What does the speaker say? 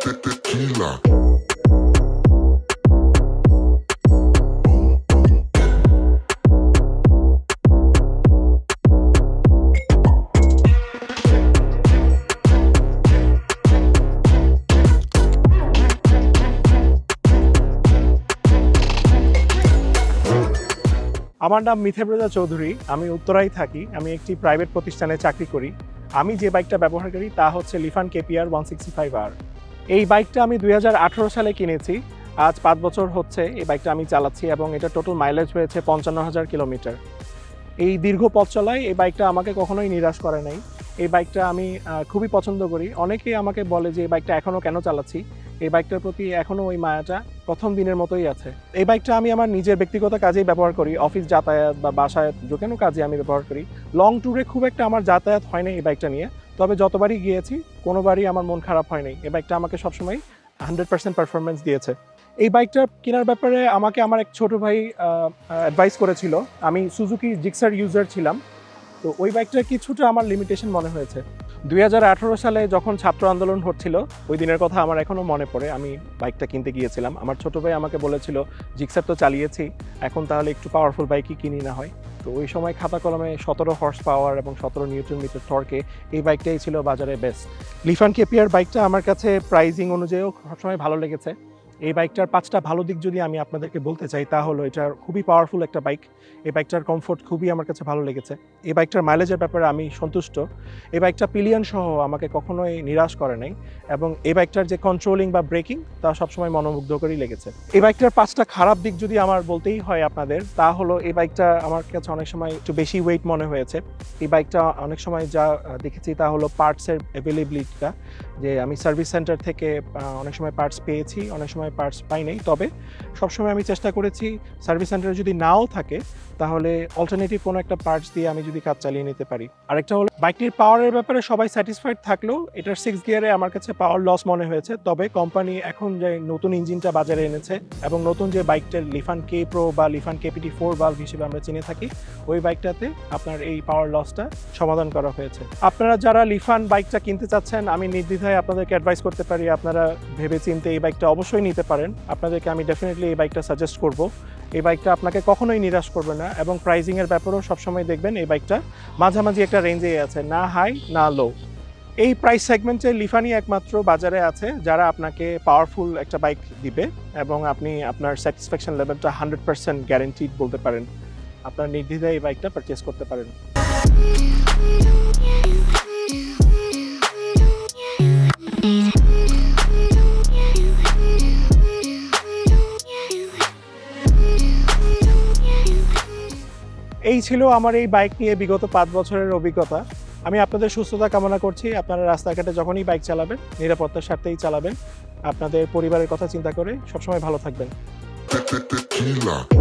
Tequila. আমার নাম মিথেব্রজা চৌধুরী। আমি উত্তরায় থাকি। আমি একটি প্রাইভেট প্রতিষ্ঠানে চাকরি করি। আমি যে বাইকটা ব্যবহার করি তা হচ্ছে লিফান কেপিআর 165R। এই বাইকটা আমি 2018 সালে কিনেছি। আজ 5 বছর হচ্ছে এই বাইকটা আমি চালাচ্ছি এবং এটা টোটাল মাইলেজ হয়েছে 55,000 কিলোমিটার। এই দীর্ঘ পথ চলায় এই বাইকটা আমাকে কখনোই নিরাশ করে নাই। এই বাইকটা আমি খুবই পছন্দ করি। অনেকেই আমাকে বলে যে এই বাইকটা এখনও কেন চালাচ্ছি। এই বাইকটার প্রতি এখনও ওই মায়াটা প্রথম দিনের মতোই আছে। এই বাইকটা আমি আমার নিজের ব্যক্তিগত কাজেই ব্যবহার করি। অফিস যাতায়াত বা বাসায় যে কোনো কাজে আমি ব্যবহার করি। লং ট্যুরে খুব একটা আমার যাতায়াত হয় না এই বাইকটা নিয়ে। তবে যতবারই গিয়েছি কোনোবারই আমার মন খারাপ হয় নাই। এই বাইকটা আমাকে সবসময় 100% পারফরমেন্স দিয়েছে। এই বাইকটা কেনার ব্যাপারে আমাকে আমার এক ছোট ভাই অ্যাডভাইস করেছিল। আমি সুজুকি জিক্সার ইউজার ছিলাম, তো ওই বাইকটার কিছুটা আমার লিমিটেশন মনে হয়েছে। 2018 সালে যখন ছাত্র আন্দোলন হচ্ছিল ওই দিনের কথা আমার এখনও মনে পড়ে। আমি বাইকটা কিনতে গিয়েছিলাম। আমার ছোট ভাই আমাকে বলেছিল জিক্সার তো চালিয়েছি, এখন তাহলে একটু পাওয়ারফুল বাইকই কিনি না হয়। তো ওই সময় খাতা কলমে 17 হর্স পাওয়ার এবং 17 নিউটন মিটার টর্কে এই বাইকটাই ছিল বাজারে বেস্ট। লিফান কেপিআর বাইকটা আমার কাছে প্রাইজিং অনুযায়ীও সবসময় ভালো লেগেছে। এই বাইকটার 5টা ভালো দিক যদি আমি আপনাদেরকে বলতে চাই তা হলো এটার খুবই পাওয়ারফুল একটা বাইক। এই বাইকটার কমফোর্ট খুবই আমার কাছে ভালো লেগেছে। এই বাইকটার মাইলেজের ব্যাপারে আমি সন্তুষ্ট। এই বাইকটা পিলিয়ন সহ আমাকে কখনোই নিরাশ করে নাই এবং এই বাইকটার যে কন্ট্রোলিং বা ব্রেকিং তা সবসময় মনোমুগ্ধকরই লেগেছে। এই বাইকটার 5টা খারাপ দিক যদি আমার বলতেই হয় আপনাদের, তা হলো এই বাইকটা আমার কাছে অনেক সময় একটু বেশি ওয়েট মনে হয়েছে। এই বাইকটা অনেক সময় যা দেখেছি তা হলো পার্টসের অ্যাভেলেবিলিটিটা, যে আমি সার্ভিস সেন্টার থেকে অনেক সময় পার্টস পেয়েছি, অনেক সময় পার্টস পাই নাই। তবে সবসময় আমি চেষ্টা করেছি সার্ভিস সেন্টারে যদি নাও থাকে তাহলে অল্টারনেটিভ কোনো একটা পার্টস দিয়ে আমি যদি কাজ চালিয়ে নিতে পারি। আরেকটা হলো বাইকটির পাওয়ারের ব্যাপারে সবাই স্যাটিসফাইড থাকলেও এটার 6 গিয়ারে আমার কাছে পাওয়ার লস মনে হয়েছে। তবে কোম্পানি এখন যে নতুন ইঞ্জিনটা বাজারে এনেছে এবং নতুন যে বাইকটার লিফান কে প্রো বা লিফান কেপিটি 4 ভালভ হিসেবে আমরা চিনে থাকি, ওই বাইকটাতে আপনার এই পাওয়ার লসটা সমাধান করা হয়েছে। আপনারা যারা লিফান বাইকটা কিনতে চাচ্ছেন, আমি নির্দ্বিধায় আপনাদেরকে অ্যাডভাইস করতে পারি আপনারা ভেবে চিন্তে এই বাইকটা অবশ্যই নিতে পারেন। আপনাদেরকে আমি ডেফিনেটলি এই বাইকটা সাজেস্ট করব। এই বাইকটা আপনাকে কখনোই নিরাশ করবে না এবং প্রাইজিংয়ের ব্যাপারেও সবসময় দেখবেন এই বাইকটা মাঝামাঝি একটা রেঞ্জেই আছে, না হাই না লো। এই প্রাইস সেগমেন্টে লিফানই একমাত্র বাজারে আছে যারা আপনাকে পাওয়ারফুল একটা বাইক দিবে এবং আপনি আপনার স্যাটিসফ্যাকশন লেভেলটা 100% গ্যারেন্টিড বলতে পারেন। আপনার নির্দ্বিধায় এই বাইকটা পারচেস করতে পারেন। এই ছিল আমার এই বাইক নিয়ে বিগত 5 বছরের অভিজ্ঞতা। আমি আপনাদের সুস্থতা কামনা করছি। আপনারা রাস্তাঘাটে যখনই বাইক চালাবেন নিরাপত্তার স্বার্থেই চালাবেন। আপনাদের পরিবারের কথা চিন্তা করে সবসময় ভালো থাকবেন। Tequila.